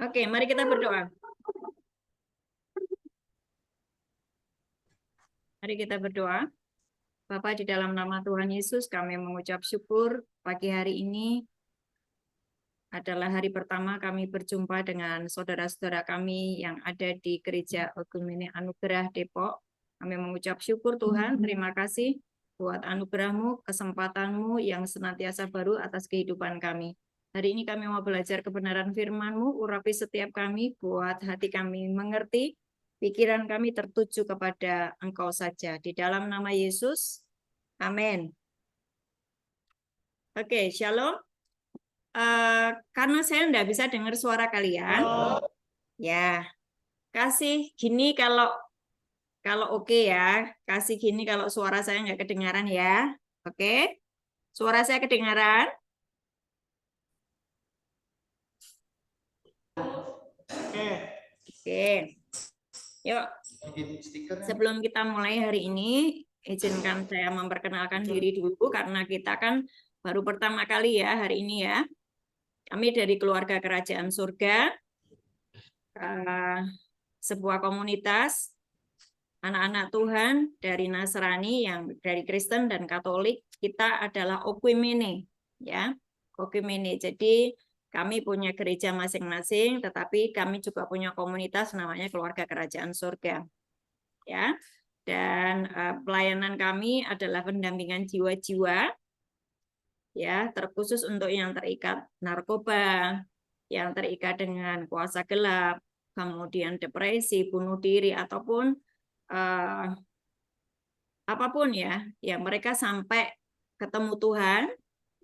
Oke, mari kita berdoa. Mari kita berdoa. Bapa, di dalam nama Tuhan Yesus, kami mengucap syukur pagi hari ini adalah hari pertama kami berjumpa dengan saudara-saudara kami yang ada di Gereja Ekumene Anugerah Depok. Kami mengucap syukur Tuhan, terima kasih buat anugerah-Mu, kesempatan-Mu yang senantiasa baru atas kehidupan kami. Hari ini kami mau belajar kebenaran firman-Mu, urapi setiap kami, buat hati kami mengerti, pikiran kami tertuju kepada Engkau saja. Di dalam nama Yesus, amin. Oke, shalom. Karena saya tidak bisa dengar suara kalian, ya kasih gini kalau oke ya, kasih gini kalau suara saya nggak kedengaran ya. Oke, suara saya kedengaran? Oke, yuk. Sebelum kita mulai hari ini, izinkan saya memperkenalkan diri dulu karena kita kan baru pertama kali ya hari ini ya. Kami dari keluarga Kerajaan Surga, sebuah komunitas anak-anak Tuhan dari Nasrani yang dari Kristen dan Katolik. Kita adalah Okumene, ya, Okumene. Jadi kami punya gereja masing-masing, tetapi kami juga punya komunitas namanya Keluarga Kerajaan Surga, ya. Dan pelayanan kami adalah pendampingan jiwa-jiwa, ya, terkhusus untuk yang terikat narkoba, yang terikat dengan kuasa gelap, kemudian depresi, bunuh diri, ataupun apapun ya, ya mereka sampai ketemu Tuhan,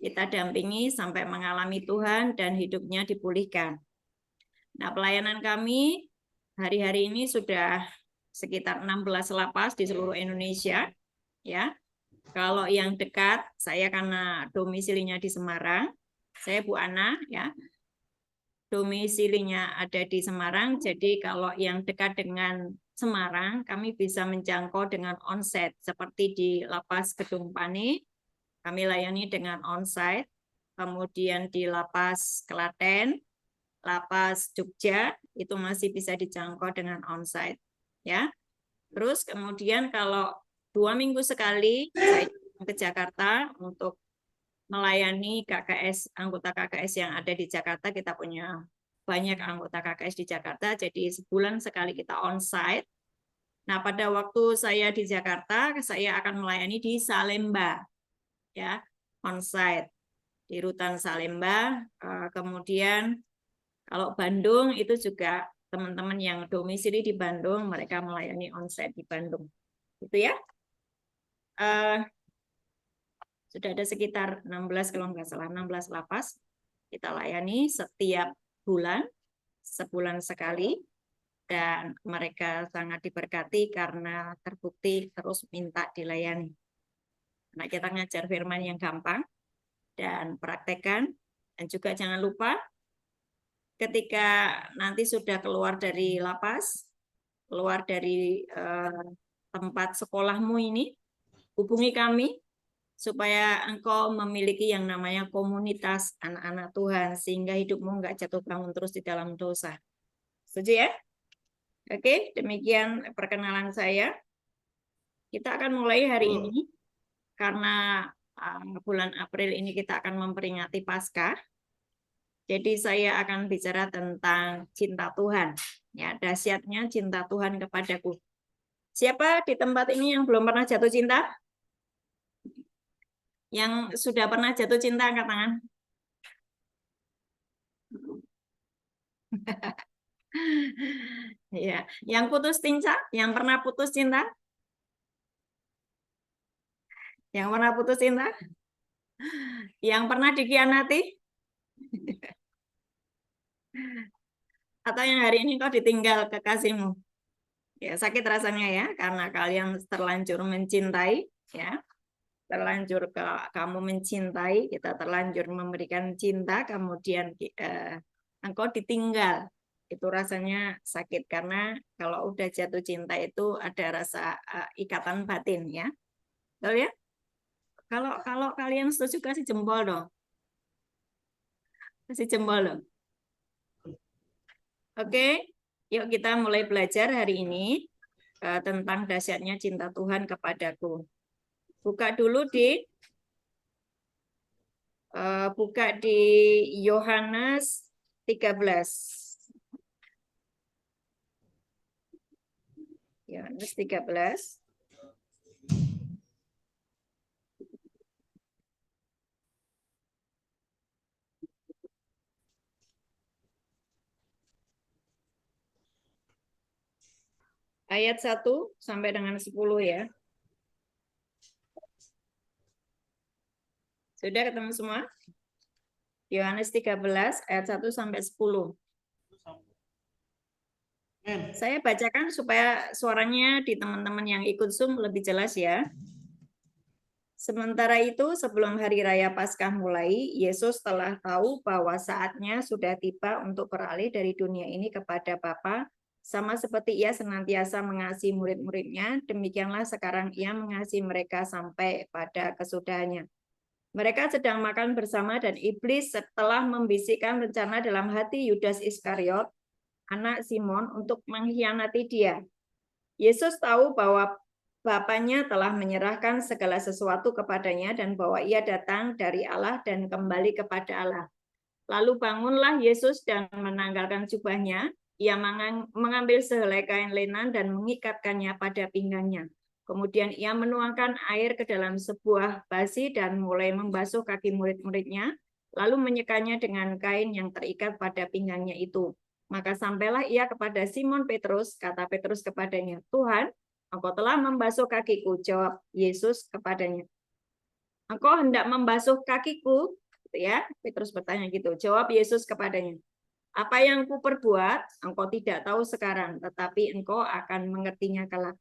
kita dampingi sampai mengalami Tuhan dan hidupnya dipulihkan. Nah, pelayanan kami hari-hari ini sudah sekitar 16 lapas di seluruh Indonesia, ya. Kalau yang dekat, saya karena domisilinya di Semarang, saya Bu Ana, ya. Domisilinya ada di Semarang, jadi kalau yang dekat dengan Semarang, kami bisa menjangkau dengan onsite, seperti di Lapas Gedung Pane, kami layani dengan onsite, kemudian di Lapas Klaten, Lapas Jogja, itu masih bisa dijangkau dengan onsite. Ya. Terus kemudian kalau 2 minggu sekali, saya ke Jakarta untuk melayani KKS, anggota KKS yang ada di Jakarta. Kita punya banyak anggota KKS di Jakarta, jadi sebulan sekali kita onsite. Nah, pada waktu saya di Jakarta, saya akan melayani di Salemba, ya, onsite di Rutan Salemba. Kemudian kalau Bandung itu juga teman-teman yang domisili di Bandung, mereka melayani onsite di Bandung, gitu ya. Sudah ada sekitar 16, kalau nggak salah 16 lapas kita layani setiap bulan, sebulan sekali, dan mereka sangat diberkati karena terbukti terus minta dilayani. Nah, kita ngajar firman yang gampang dan praktekkan, dan juga jangan lupa ketika nanti sudah keluar dari lapas, keluar dari tempat sekolahmu ini, hubungi kami supaya engkau memiliki yang namanya komunitas anak-anak Tuhan, sehingga hidupmu nggak jatuh bangun terus di dalam dosa. Setuju ya? Oke, demikian perkenalan saya. Kita akan mulai hari ini, karena bulan April ini kita akan memperingati Paskah. Jadi saya akan bicara tentang cinta Tuhan. Ya, dahsyatnya cinta Tuhan kepadaku. Siapa di tempat ini yang belum pernah jatuh cinta? Yang sudah pernah jatuh cinta, angkat tangan. Ya, yang putus cinta, yang pernah putus cinta? Yang pernah putus cinta? Yang pernah dikhianati? Atau yang hari ini kau ditinggal kekasihmu? Ya, sakit rasanya ya, karena kalian terlanjur mencintai, ya. Terlanjur kamu mencintai, kita terlanjur memberikan cinta, kemudian engkau ditinggal. Itu rasanya sakit, karena kalau udah jatuh cinta itu ada rasa ikatan batin, ya. Betul ya? Kalau kalian setuju, kasih jempol dong. Kasih jempol dong. Oke, yuk kita mulai belajar hari ini tentang dahsyatnya cinta Tuhan kepadaku. Buka dulu di Yohanes 13. Yohanes 13. Ayat 1 sampai dengan 10 ya. Sudah ketemu semua? Yohanes 13 ayat 1 sampai 10. Saya bacakan supaya suaranya di teman-teman yang ikut Zoom lebih jelas ya. Sementara itu, sebelum hari raya Paskah mulai, Yesus telah tahu bahwa saatnya sudah tiba untuk beralih dari dunia ini kepada Bapa. Sama seperti ia senantiasa mengasihi murid-muridnya, demikianlah sekarang ia mengasihi mereka sampai pada kesudahannya. Mereka sedang makan bersama dan iblis setelah membisikkan rencana dalam hati Yudas Iskariot, anak Simon, untuk mengkhianati dia. Yesus tahu bahwa Bapaknya telah menyerahkan segala sesuatu kepadanya dan bahwa ia datang dari Allah dan kembali kepada Allah. Lalu bangunlah Yesus dan menanggalkan jubahnya. Ia mengambil sehelai kain lenan dan mengikatkannya pada pinggangnya. Kemudian ia menuangkan air ke dalam sebuah basi dan mulai membasuh kaki murid-muridnya, lalu menyekanya dengan kain yang terikat pada pinggangnya itu. Maka sampailah ia kepada Simon Petrus, kata Petrus kepadanya, Tuhan, Engkau telah membasuh kakiku, jawab Yesus kepadanya. Engkau hendak membasuh kakiku, ya? Petrus bertanya gitu. Jawab Yesus kepadanya, apa yang kuperbuat, engkau tidak tahu sekarang, tetapi engkau akan mengertinya kelak.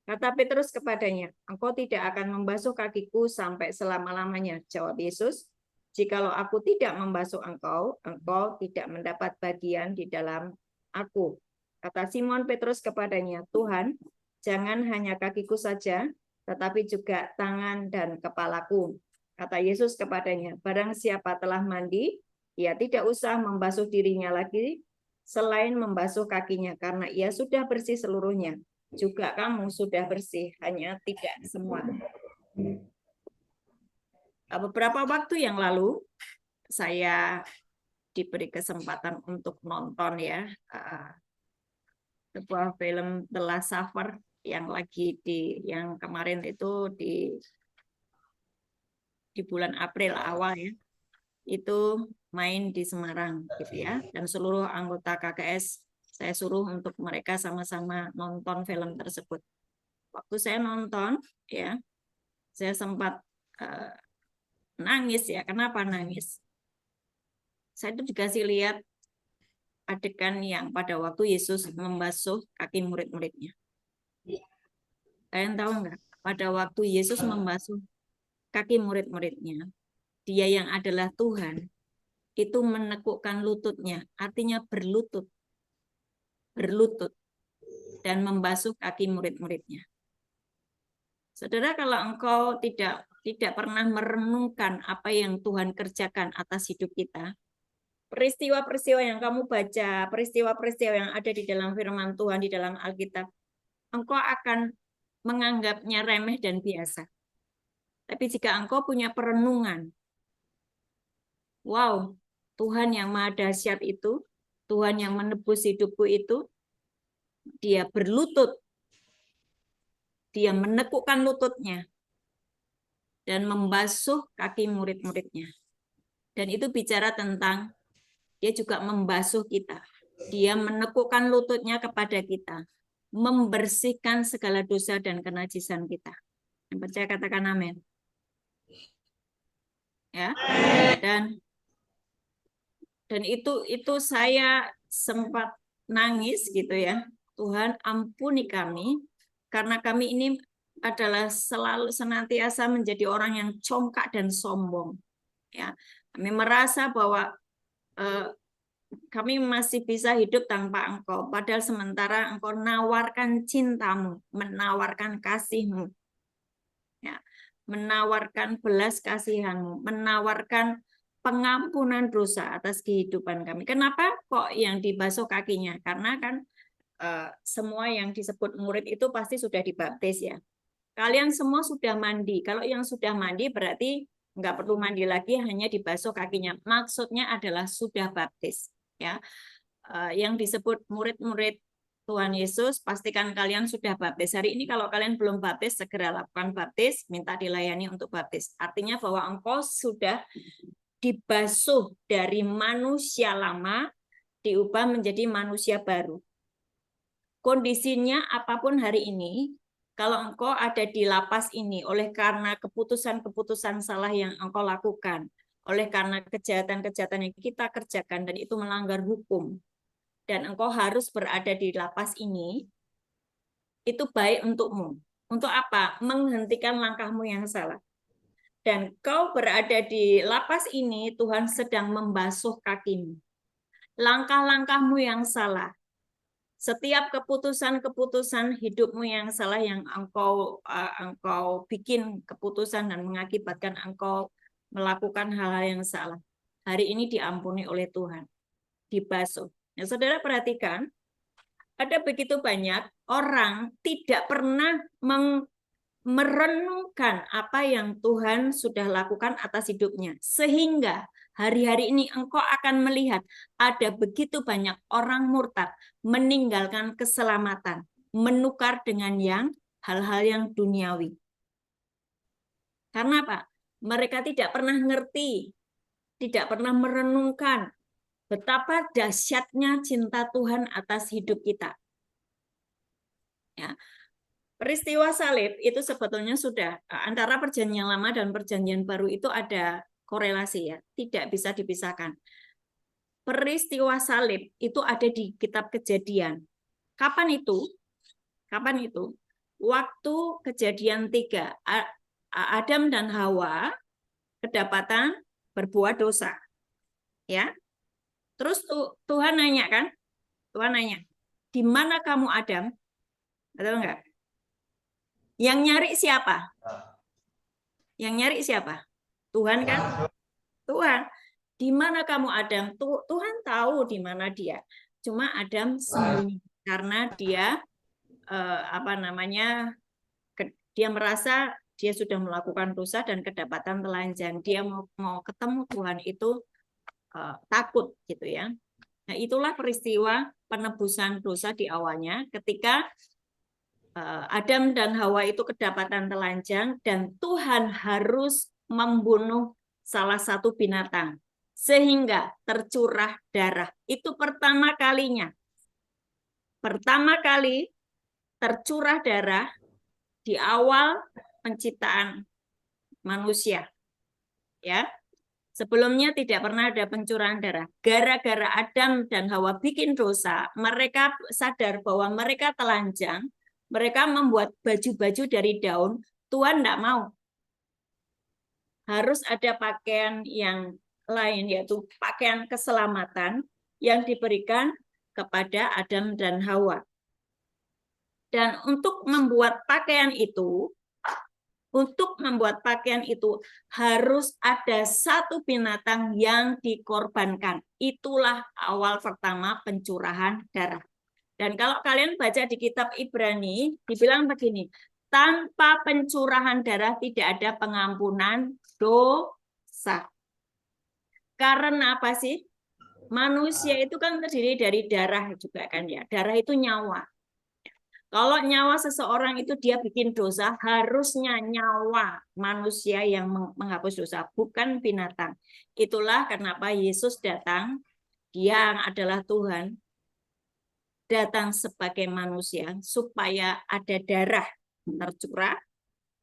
Kata Petrus kepadanya, engkau tidak akan membasuh kakiku sampai selama-lamanya. Jawab Yesus, jikalau aku tidak membasuh engkau, engkau tidak mendapat bagian di dalam aku. Kata Simon Petrus kepadanya, Tuhan, jangan hanya kakiku saja, tetapi juga tangan dan kepalaku. Kata Yesus kepadanya, barang siapa telah mandi, ia tidak usah membasuh dirinya lagi, selain membasuh kakinya, karena ia sudah bersih seluruhnya. Juga kamu sudah bersih, hanya tidak semua. Beberapa waktu yang lalu, saya diberi kesempatan untuk nonton ya sebuah film The Last Supper yang yang kemarin itu di bulan April awal ya, itu main di Semarang gitu ya, dan seluruh anggota KKS saya suruh untuk mereka sama-sama nonton film tersebut. Waktu saya nonton ya, saya sempat nangis ya. Kenapa nangis? Saya itu dikasih lihat adegan yang pada waktu Yesus membasuh kaki murid-muridnya. Kalian tahu nggak? Pada waktu Yesus membasuh kaki murid-muridnya, dia yang adalah Tuhan, itu menekukkan lututnya, artinya berlutut, dan membasuh kaki murid-muridnya. Saudara, kalau engkau tidak pernah merenungkan apa yang Tuhan kerjakan atas hidup kita, peristiwa-peristiwa yang kamu baca, peristiwa-peristiwa yang ada di dalam firman Tuhan, di dalam Alkitab, engkau akan menganggapnya remeh dan biasa. Tapi jika engkau punya perenungan, wow, Tuhan yang maha dahsyat itu, Tuhan yang menebus hidupku itu, dia berlutut, dia menekukkan lututnya, dan membasuh kaki murid-muridnya. Dan itu bicara tentang dia juga membasuh kita. Dia menekukkan lututnya kepada kita, membersihkan segala dosa dan kenajisan kita. Yang percaya katakan amin. Ya. Dan itu saya sempat nangis gitu ya. Tuhan, ampuni kami karena kami ini adalah selalu senantiasa menjadi orang yang congkak dan sombong. Ya. Kami merasa bahwa kami masih bisa hidup tanpa engkau, padahal sementara engkau menawarkan cintamu, menawarkan kasihmu, ya, menawarkan belas kasihanmu, menawarkan pengampunan dosa atas kehidupan kami. Kenapa kok yang dibasuh kakinya? Karena kan semua yang disebut murid itu pasti sudah dibaptis ya. Kalian semua sudah mandi. Kalau yang sudah mandi berarti nggak perlu mandi lagi, hanya dibasuh kakinya. Maksudnya adalah sudah baptis. Ya, yang disebut murid-murid Tuhan Yesus, pastikan kalian sudah baptis. Hari ini kalau kalian belum baptis, segera lakukan baptis, minta dilayani untuk baptis. Artinya bahwa engkau sudah dibasuh dari manusia lama, diubah menjadi manusia baru. Kondisinya apapun hari ini, kalau engkau ada di lapas ini oleh karena keputusan-keputusan salah yang engkau lakukan, oleh karena kejahatan-kejahatan yang kita kerjakan dan itu melanggar hukum, dan engkau harus berada di lapas ini, itu baik untukmu. Untuk apa? Menghentikan langkahmu yang salah. Dan kau berada di lapas ini, Tuhan sedang membasuh kakimu. Langkah-langkahmu yang salah, setiap keputusan-keputusan hidupmu yang salah yang engkau bikin keputusan dan mengakibatkan engkau melakukan hal-hal yang salah, hari ini diampuni oleh Tuhan, dibasuh. Nah, saudara perhatikan, ada begitu banyak orang tidak pernah merenungkan apa yang Tuhan sudah lakukan atas hidupnya. Sehingga hari-hari ini engkau akan melihat ada begitu banyak orang murtad meninggalkan keselamatan, menukar dengan hal-hal yang duniawi. Karena apa? Mereka tidak pernah ngerti, tidak pernah merenungkan betapa dahsyatnya cinta Tuhan atas hidup kita. Ya. Peristiwa salib itu sebetulnya sudah antara perjanjian lama dan perjanjian baru itu ada korelasi ya, tidak bisa dipisahkan. Peristiwa salib itu ada di kitab Kejadian. Kapan itu? Kapan itu? Waktu Kejadian 3, Adam dan Hawa kedapatan berbuat dosa. Ya. Terus Tuhan nanya kan? Tuhan nanya, "Di mana kamu Adam?" Betul enggak? Yang nyari siapa? Yang nyari siapa? Tuhan kan? Tuhan. Di mana kamu Adam? Tuhan tahu di mana dia. Cuma Adam sembunyi karena dia dia merasa dia sudah melakukan dosa dan kedapatan telanjang. Dia mau ketemu Tuhan itu takut gitu ya. Nah, itulah peristiwa penebusan dosa di awalnya ketika Adam dan Hawa itu kedapatan telanjang dan Tuhan harus membunuh salah satu binatang sehingga tercurah darah. Itu pertama kalinya. Pertama kali tercurah darah di awal penciptaan manusia. Ya. Sebelumnya tidak pernah ada pencurahan darah. Gara-gara Adam dan Hawa bikin dosa, mereka sadar bahwa mereka telanjang, mereka membuat baju-baju dari daun. Tuhan tidak mau. Harus ada pakaian yang lain, yaitu pakaian keselamatan yang diberikan kepada Adam dan Hawa. Dan untuk membuat pakaian itu, harus ada satu binatang yang dikorbankan. Itulah awal pertama pencurahan darah. Dan kalau kalian baca di kitab Ibrani, dibilang begini, tanpa pencurahan darah tidak ada pengampunan dosa. Karena apa sih? Manusia itu kan terdiri dari darah juga kan ya. Darah itu nyawa. Kalau nyawa seseorang itu dia bikin dosa, harusnya nyawa manusia yang menghapus dosa, bukan binatang. Itulah kenapa Yesus datang, dia yang adalah Tuhan, datang sebagai manusia, supaya ada darah tercurah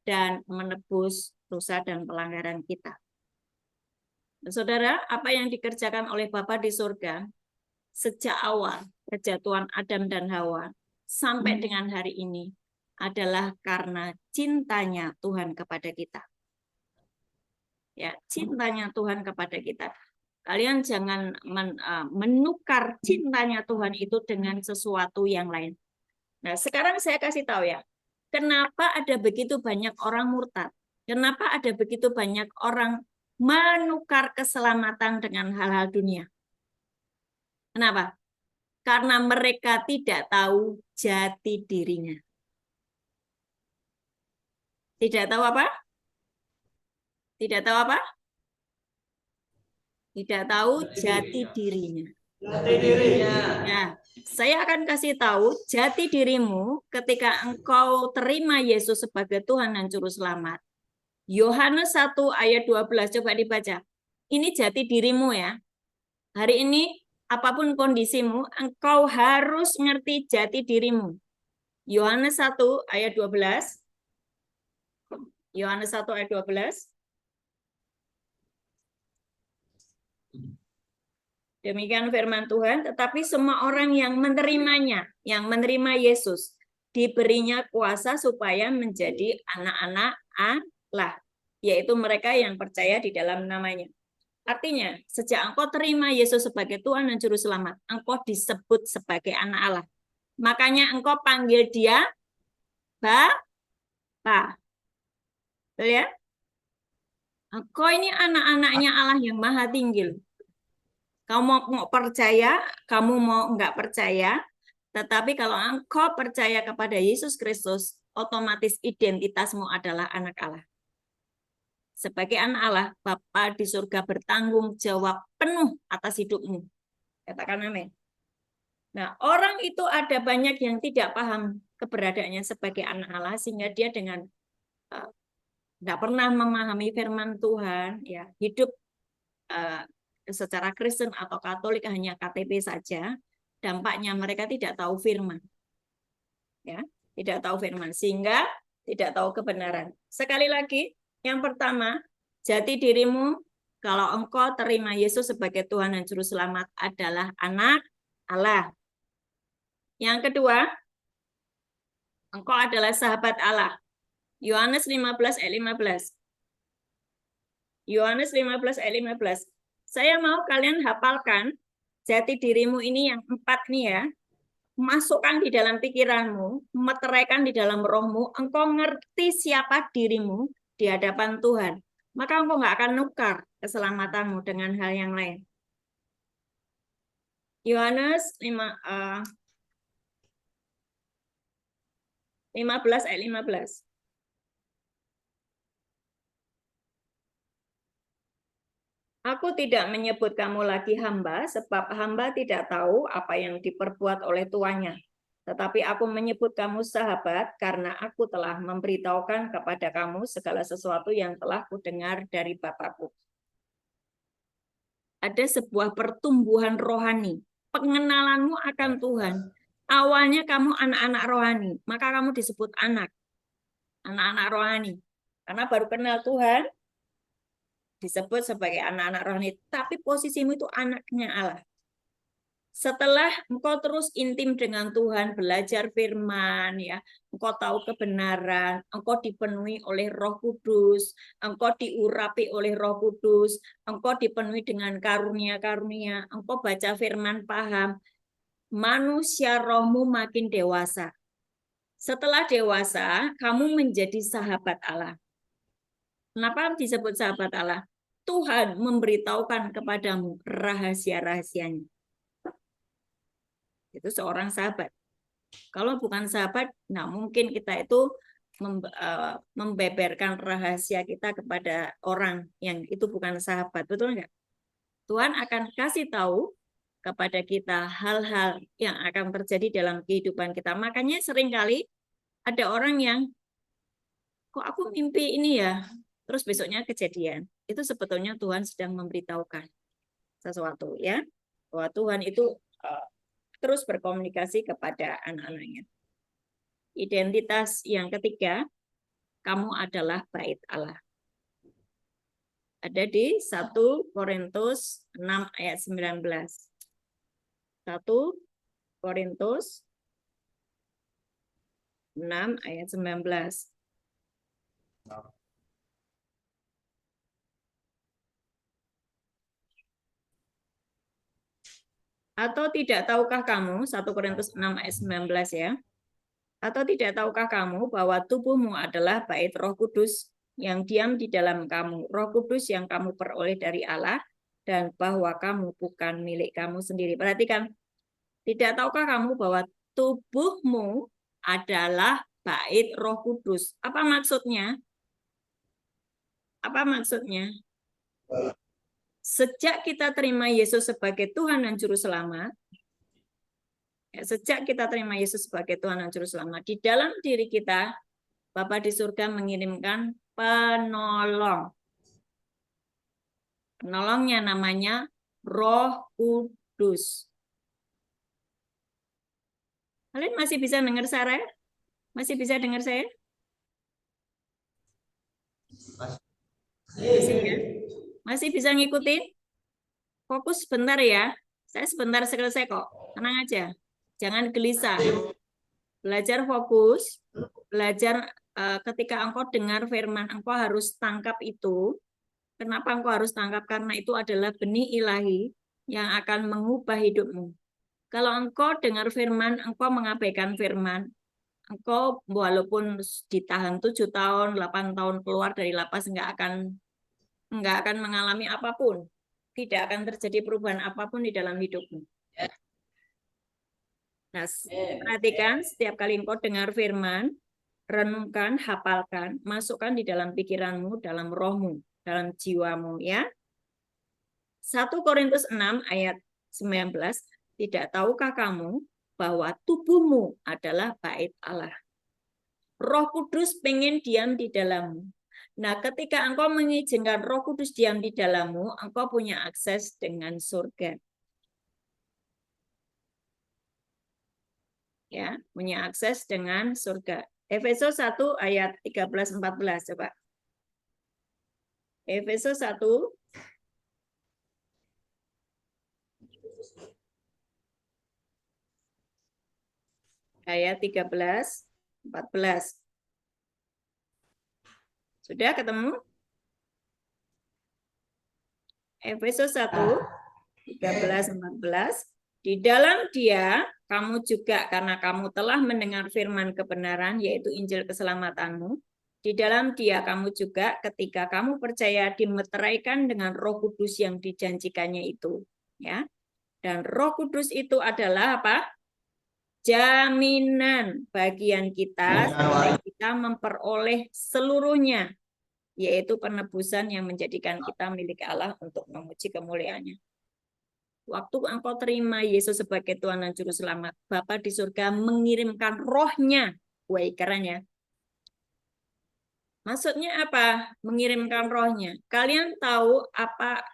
dan menebus dosa dan pelanggaran kita. Saudara, apa yang dikerjakan oleh Bapa di surga, sejak awal kejatuhan Adam dan Hawa, sampai dengan hari ini adalah karena cintanya Tuhan kepada kita. Ya, cintanya Tuhan kepada kita. Kalian jangan menukar cintanya Tuhan itu dengan sesuatu yang lain. Nah, sekarang saya kasih tahu ya, kenapa ada begitu banyak orang murtad? Kenapa ada begitu banyak orang menukar keselamatan dengan hal-hal dunia. Kenapa? Karena mereka tidak tahu jati dirinya. Tidak tahu apa? Tidak tahu apa? Tidak tahu jati dirinya. Jati dirinya. Ya, saya akan kasih tahu jati dirimu ketika engkau terima Yesus sebagai Tuhan dan Juru Selamat. Yohanes 1 ayat 12, coba dibaca. Ini jati dirimu ya. Hari ini, apapun kondisimu, engkau harus ngerti jati dirimu. Yohanes 1 ayat 12. Yohanes 1 ayat 12. Demikian firman Tuhan, tetapi semua orang yang menerimanya, yang menerima Yesus, diberinya kuasa supaya menjadi anak-anak Allah, yaitu mereka yang percaya di dalam namanya. Artinya, sejak engkau terima Yesus sebagai Tuhan dan Juru Selamat, engkau disebut sebagai anak Allah. Makanya engkau panggil dia Bapa. Betul ya? Engkau ini anak-anaknya Allah yang maha tinggi. Kamu mau percaya, kamu mau enggak percaya, tetapi kalau engkau percaya kepada Yesus Kristus, otomatis identitasmu adalah anak Allah. Sebagai anak Allah, Bapa di surga bertanggung jawab penuh atas hidupmu. Katakan amin. Nah, orang itu ada banyak yang tidak paham keberadaannya sebagai anak Allah, sehingga dia dengan tidak pernah memahami firman Tuhan, ya hidup secara Kristen atau Katolik hanya KTP saja, dampaknya mereka tidak tahu firman. Ya, tidak tahu firman sehingga tidak tahu kebenaran. Sekali lagi, yang pertama, jati dirimu kalau engkau terima Yesus sebagai Tuhan dan Juru Selamat adalah anak Allah. Yang kedua, engkau adalah sahabat Allah. Yohanes 15 ayat 15. Yohanes 15 ayat 15. Saya mau kalian hafalkan jati dirimu ini yang 4 nih ya. Masukkan di dalam pikiranmu, meteraikan di dalam rohmu, engkau ngerti siapa dirimu di hadapan Tuhan. Maka engkau nggak akan nukar keselamatanmu dengan hal yang lain. Yohanes 15 ayat 15. Aku tidak menyebut kamu lagi hamba, sebab hamba tidak tahu apa yang diperbuat oleh tuannya. Tetapi aku menyebut kamu sahabat, karena aku telah memberitahukan kepada kamu segala sesuatu yang telah kudengar dari Bapakku. Ada sebuah pertumbuhan rohani, pengenalanmu akan Tuhan. Awalnya kamu anak-anak rohani, maka kamu disebut anak-anak rohani. Karena baru kenal Tuhan, disebut sebagai anak-anak rohani, tapi posisimu itu anaknya Allah. Setelah engkau terus intim dengan Tuhan, belajar firman, ya, engkau tahu kebenaran, engkau dipenuhi oleh Roh Kudus, engkau diurapi oleh Roh Kudus, engkau dipenuhi dengan karunia-karunia, engkau baca firman paham, manusia rohmu makin dewasa. Setelah dewasa, kamu menjadi sahabat Allah. Kenapa disebut sahabat Allah? Tuhan memberitahukan kepadamu rahasia-rahasianya. Itu seorang sahabat. Kalau bukan sahabat, nah mungkin kita itu membeberkan rahasia kita kepada orang yang itu bukan sahabat. Betul nggak? Tuhan akan kasih tahu kepada kita hal-hal yang akan terjadi dalam kehidupan kita. Makanya seringkali ada orang yang, kok aku mimpi ini ya, terus besoknya kejadian. Itu sebetulnya Tuhan sedang memberitahukan sesuatu, ya, bahwa Tuhan itu terus berkomunikasi kepada anak-anaknya. Identitas yang ketiga, kamu adalah bait Allah. Ada di 1 Korintus 6 ayat 19. 1 Korintus 6 ayat 19. Atau tidak tahukah kamu, 1 Korintus 6 ayat 19 ya. Atau tidak tahukah kamu bahwa tubuhmu adalah bait Roh Kudus yang diam di dalam kamu, Roh Kudus yang kamu peroleh dari Allah, dan bahwa kamu bukan milik kamu sendiri. Perhatikan, tidak tahukah kamu bahwa tubuhmu adalah bait Roh Kudus? Apa maksudnya? Apa maksudnya? Sejak kita terima Yesus sebagai Tuhan dan Juru Selamat, sejak kita terima Yesus sebagai Tuhan dan Juru Selamat, di dalam diri kita, Bapa di surga mengirimkan penolong. Penolongnya namanya Roh Kudus. Kalian masih bisa dengar saya? Masih bisa dengar saya? Masih ya? Masih bisa ngikutin? Fokus sebentar ya. Saya sebentar selesai kok. Tenang aja. Jangan gelisah. Belajar fokus. Belajar ketika engkau dengar firman, engkau harus tangkap itu. Kenapa engkau harus tangkap? Karena itu adalah benih ilahi yang akan mengubah hidupmu. Kalau engkau dengar firman, engkau mengabaikan firman, engkau walaupun ditahan 7 tahun, 8 tahun keluar dari lapas nggak akan mengalami apapun. Tidak akan terjadi perubahan apapun di dalam hidupmu. Nah, perhatikan setiap kali engkau dengar firman, renungkan, hafalkan, masukkan di dalam pikiranmu, dalam rohmu, dalam jiwamu ya. 1 Korintus 6 ayat 19, tidak tahukah kamu bahwa tubuhmu adalah bait Allah. Roh Kudus pengen diam di dalammu. Nah, ketika engkau mengizinkan Roh Kudus diam di dalammu, engkau punya akses dengan surga. Ya, punya akses dengan surga. Efesus 1 ayat 13-14 coba. Efesus 1 ayat 13-14. Sudah ketemu? Efesus 1 13-14. Di dalam Dia kamu juga, karena kamu telah mendengar firman kebenaran, yaitu Injil keselamatanmu. Di dalam Dia kamu juga, ketika kamu percaya, dimeteraikan dengan Roh Kudus yang dijanjikannya itu. Ya, dan Roh Kudus itu adalah apa? Jaminan bagian kita sampai kita memperoleh seluruhnya, yaitu penebusan yang menjadikan kita milik Allah untuk memuji kemuliaannya. Waktu engkau terima Yesus sebagai Tuhan dan Juru Selamat, Bapa di surga mengirimkan rohnya. Wah, keren ya. Maksudnya apa? Mengirimkan rohnya. Kalian tahu apa?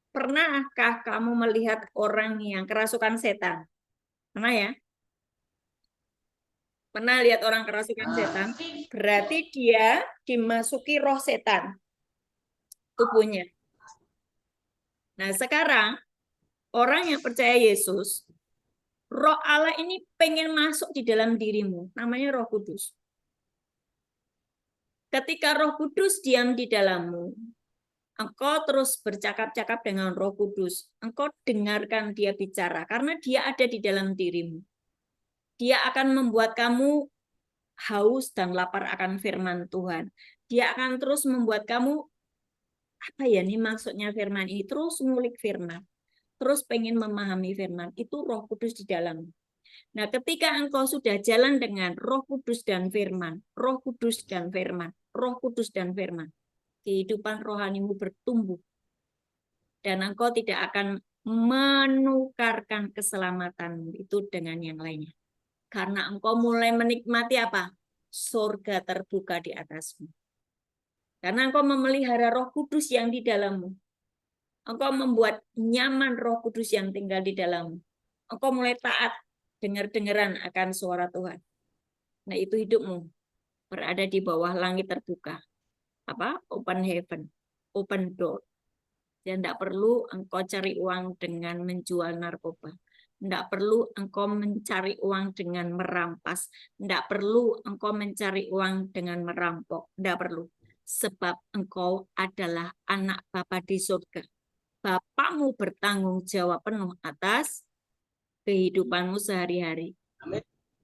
Pernahkah kamu melihat orang yang kerasukan setan? Pernah ya? Pernah lihat orang kerasukan setan? Berarti dia dimasuki roh setan tubuhnya. Nah, sekarang orang yang percaya Yesus, Roh Allah ini pengen masuk di dalam dirimu, namanya Roh Kudus. Ketika Roh Kudus diam di dalammu, engkau terus bercakap-cakap dengan Roh Kudus. Engkau dengarkan dia bicara, karena dia ada di dalam dirimu. Dia akan membuat kamu haus dan lapar akan firman Tuhan. Dia akan terus membuat kamu, apa ya nih maksudnya firman ini? Terus ngulik firman. Terus pengen memahami firman. Itu Roh Kudus di dalammu. Nah, ketika engkau sudah jalan dengan Roh Kudus dan firman, Roh Kudus dan firman, Roh Kudus dan firman, kehidupan rohanimu bertumbuh. Dan engkau tidak akan menukarkan keselamatanmu itu dengan yang lainnya. Karena engkau mulai menikmati apa? Surga terbuka di atasmu. Karena engkau memelihara Roh Kudus yang di dalammu. Engkau membuat nyaman Roh Kudus yang tinggal di dalammu. Engkau mulai taat, dengar-dengaran akan suara Tuhan. Nah, itu hidupmu berada di bawah langit terbuka. Apa? Open heaven, open door. Dan tidak perlu engkau cari uang dengan menjual narkoba. Tidak perlu engkau mencari uang dengan merampas. Tidak perlu engkau mencari uang dengan merampok. Tidak perlu. Sebab engkau adalah anak Bapa di surga. Bapakmu bertanggung jawab penuh atas kehidupanmu sehari-hari.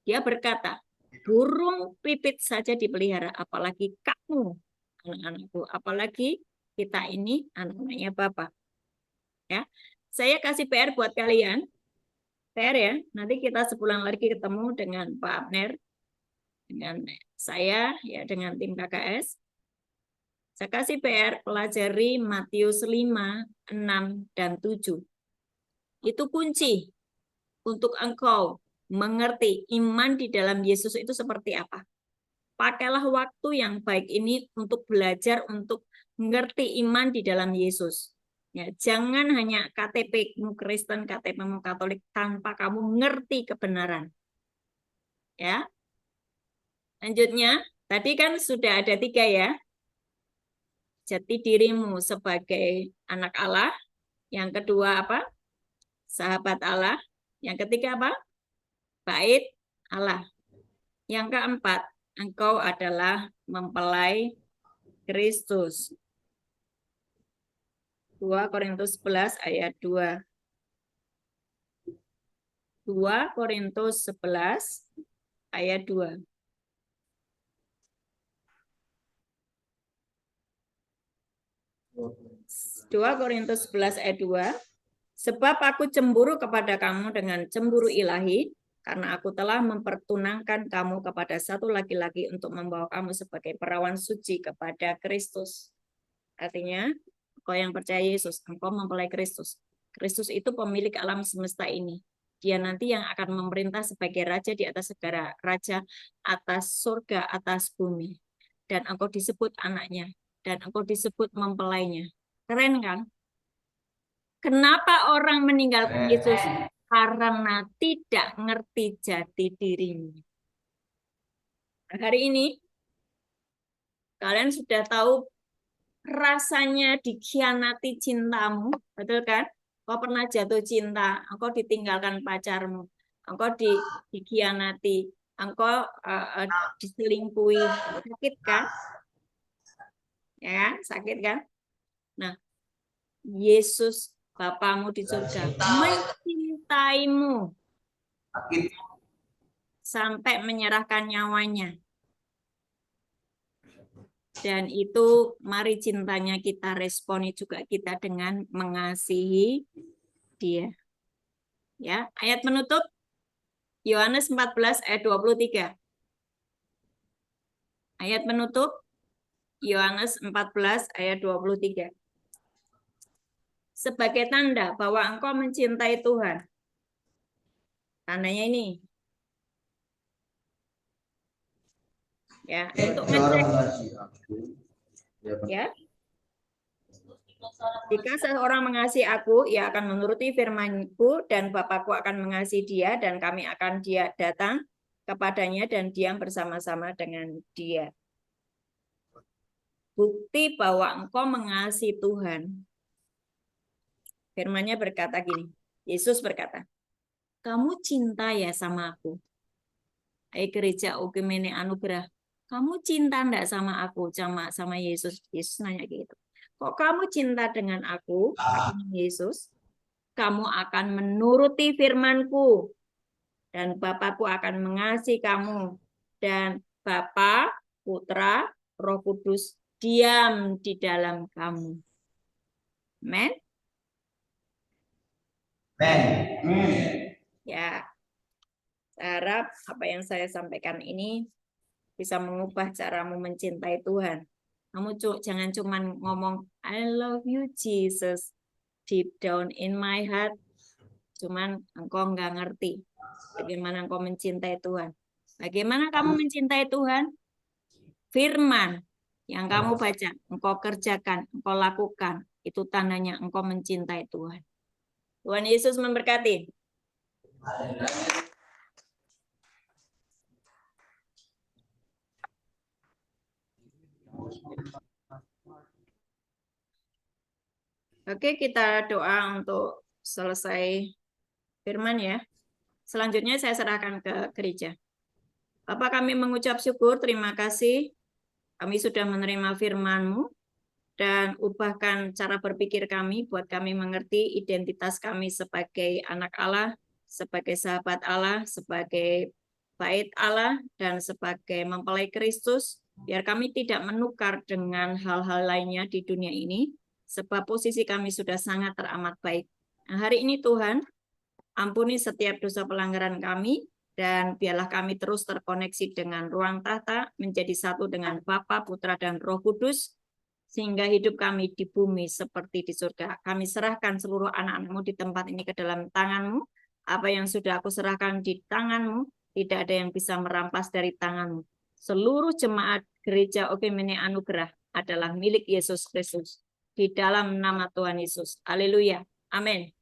Dia berkata, burung pipit saja dipelihara, apalagi kamu, anak-anakku. Apalagi kita ini anak-anaknya Bapa. Ya, saya kasih PR buat kalian. PR ya, nanti kita sebulan lagi ketemu dengan Pak Abner, dengan saya, ya dengan tim KKS. Saya kasih PR pelajari Matius 5, 6, dan 7. Itu kunci untuk engkau mengerti iman di dalam Yesus itu seperti apa. Pakailah waktu yang baik ini untuk belajar, untuk mengerti iman di dalam Yesus. Ya, jangan hanya KTP-mu Kristen, KTP-mu Katolik tanpa kamu mengerti kebenaran. Ya. Lanjutnya, tadi kan sudah ada 3 ya. Jati dirimu sebagai anak Allah. Yang kedua apa? Sahabat Allah. Yang ketiga apa? Bait Allah. Yang keempat, engkau adalah mempelai Kristus. 2 Korintus 11 ayat 2. 2 Korintus 11 ayat 2. 2 Korintus 11 ayat 2. Sebab aku cemburu kepada kamu dengan cemburu ilahi, karena aku telah mempertunangkan kamu kepada satu laki-laki untuk membawa kamu sebagai perawan suci kepada Kristus. Artinya, engkau yang percaya Yesus, engkau mempelai Kristus. Kristus itu pemilik alam semesta ini. Dia nanti yang akan memerintah sebagai raja di atas segala raja, atas surga, atas bumi. Dan engkau disebut anaknya, dan engkau disebut mempelainya. Keren kan? Kenapa orang meninggalkan Yesus? Karena tidak ngerti jati dirinya. Nah, hari ini, kalian sudah tahu rasanya dikhianati cintamu, betul kan? Kau pernah jatuh cinta, engkau ditinggalkan pacarmu, engkau dikhianati, engkau diselingkuhi, sakit kan? Ya, sakit kan? Nah, Yesus Bapamu di surga mencintaimu sampai menyerahkan nyawanya. Dan itu mari cintanya kita responi juga kita dengan mengasihi dia. Ya, ayat penutup Yohanes 14 ayat 23. Ayat penutup Yohanes 14 ayat 23. Sebagai tanda bahwa engkau mencintai Tuhan. Tandanya ini. Ya, untuk ngecek. Ya. Jika seseorang mengasihi aku, ia akan menuruti firman-Ku dan Bapakku akan mengasihi dia dan kami akan datang kepadanya dan diam bersama-sama dengan dia. Bukti bahwa engkau mengasihi Tuhan. Firman-Nya berkata gini, Yesus berkata, kamu cinta ya sama aku? Hai gereja Ogemene Anugerah, kamu cinta enggak sama aku, sama Yesus? Yesus nanya gitu. Kok kamu cinta dengan aku, Yesus? Kamu akan menuruti firman-Ku, dan Bapakku akan mengasihi kamu, dan Bapa, Putra, Roh Kudus diam di dalam kamu. Amen. Ya, saya harap apa yang saya sampaikan ini bisa mengubah caramu mencintai Tuhan. Kamu jangan cuma ngomong I love you Jesus deep down in my heart, cuman engkau nggak ngerti bagaimana engkau mencintai Tuhan. Bagaimana kamu mencintai Tuhan? Firman yang kamu baca, engkau kerjakan, engkau lakukan, itu tandanya engkau mencintai Tuhan. Tuhan Yesus memberkati. Oke, kita doa untuk selesai firman ya. Selanjutnya saya serahkan ke gereja. Bapak, kami mengucap syukur, terima kasih. Kami sudah menerima firman-Mu dan ubahkan cara berpikir kami buat kami mengerti identitas kami sebagai anak Allah, sebagai sahabat Allah, sebagai bait Allah, dan sebagai mempelai Kristus. Biar kami tidak menukar dengan hal-hal lainnya di dunia ini, sebab posisi kami sudah sangat teramat baik. Nah, hari ini Tuhan, ampuni setiap dosa pelanggaran kami, dan biarlah kami terus terkoneksi dengan ruang tahta, menjadi satu dengan Bapa, Putra, dan Roh Kudus, sehingga hidup kami di bumi seperti di surga. Kami serahkan seluruh anak-anak-Mu di tempat ini ke dalam tangan-Mu. Apa yang sudah aku serahkan di tangan-Mu, tidak ada yang bisa merampas dari tangan-Mu. Seluruh jemaat gereja Okemene Anugerah adalah milik Yesus Kristus. Di dalam nama Tuhan Yesus. Haleluya. Amin.